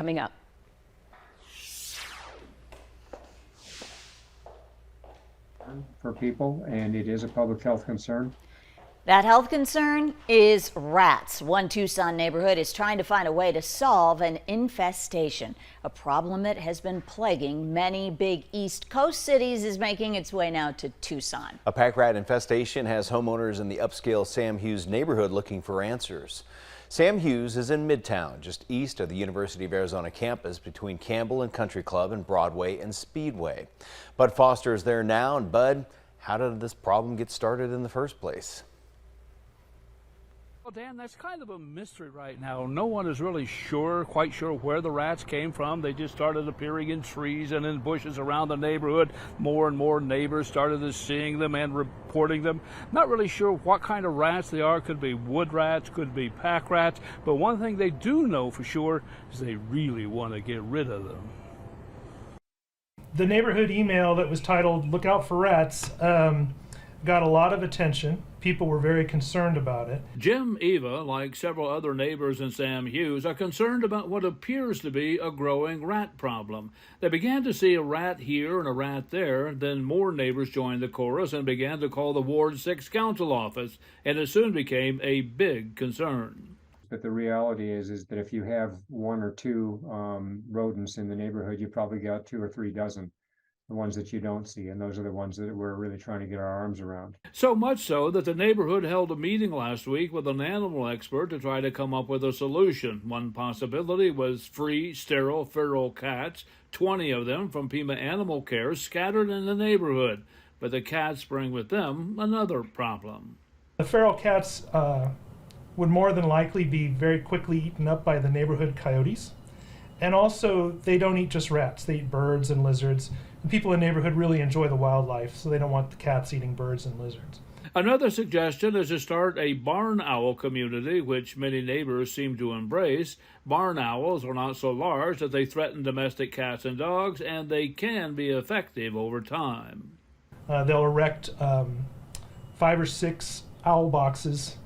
Coming up. For people, and it is a public health concern. That health concern is rats. One Tucson neighborhood is trying to find a way to solve an infestation. A problem that has been plaguing many big East Coast cities is making its way now to Tucson. A pack rat infestation has homeowners in the upscale Sam Hughes neighborhood looking for answers. Sam Hughes is in Midtown, just east of the University of Arizona campus between Campbell and Country Club and Broadway and Speedway. Bud Foster is there now. And Bud, how did this problem get started in the first place? Well, Dan, that's kind of a mystery right now. No one is really quite sure where the rats came from. They just started appearing in trees and in bushes around the neighborhood. More and more neighbors started seeing them and reporting them. Not really sure what kind of rats they are. Could be wood rats, could be pack rats. But one thing they do know for sure is they really want to get rid of them. The neighborhood email that was titled "Look Out for Rats" got a lot of attention. People were very concerned about it. Jim Eva, like several other neighbors in Sam Hughes, are concerned about what appears to be a growing rat problem. They began to see a rat here and a rat there. Then more neighbors joined the chorus and began to call the Ward 6 council office, and it soon became a big concern. But the reality is that if you have one or two rodents in the neighborhood, you probably got 2 or 3 dozen. The ones that you don't see, and those are the ones that we're really trying to get our arms around. So much so that the neighborhood held a meeting last week with an animal expert to try to come up with a solution. One possibility was free, sterile, feral cats, 20 of them from Pima Animal Care, scattered in the neighborhood. But the cats bring with them another problem. The feral cats would more than likely be very quickly eaten up by the neighborhood coyotes. And also, they don't eat just rats, they eat birds and lizards. And people in the neighborhood really enjoy the wildlife, so they don't want the cats eating birds and lizards. Another suggestion is to start a barn owl community, which many neighbors seem to embrace. Barn owls are not so large that they threaten domestic cats and dogs, and they can be effective over time. They'll erect 5 or 6 owl boxes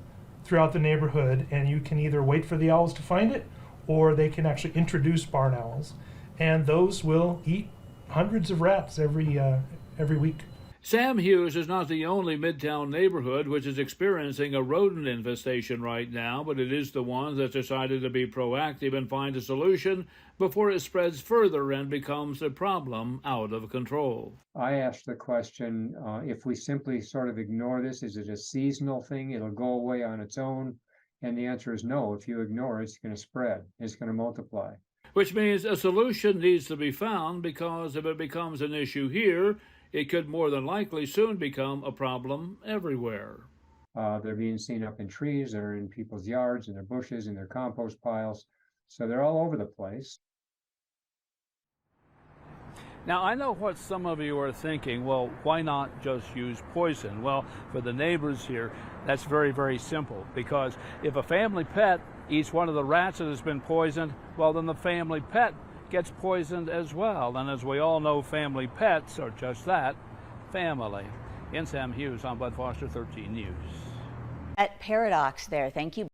throughout the neighborhood, and you can either wait for the owls to find it, or they can actually introduce barn owls, and those will eat hundreds of rats every week. Sam Hughes is not the only Midtown neighborhood which is experiencing a rodent infestation right now, but it is the one that's decided to be proactive and find a solution before it spreads further and becomes a problem out of control. I asked the question, if we simply sort of ignore this, is it a seasonal thing? It'll go away on its own? And the answer is no. If you ignore it, it's going to spread. It's going to multiply. Which means a solution needs to be found, because if it becomes an issue here, it could more than likely soon become a problem everywhere. They're being seen up in trees, they're in people's yards, in their bushes, in their compost piles. So they're all over the place. Now, I know what some of you are thinking, well, why not just use poison? Well, for the neighbors here, that's very, very simple, because if a family pet eats one of the rats that has been poisoned, well, then the family pet gets poisoned as well. And as we all know, family pets are just that, family. In Sam Hughes, I'm Bud Foster, 13 News. At Paradox there. Thank you.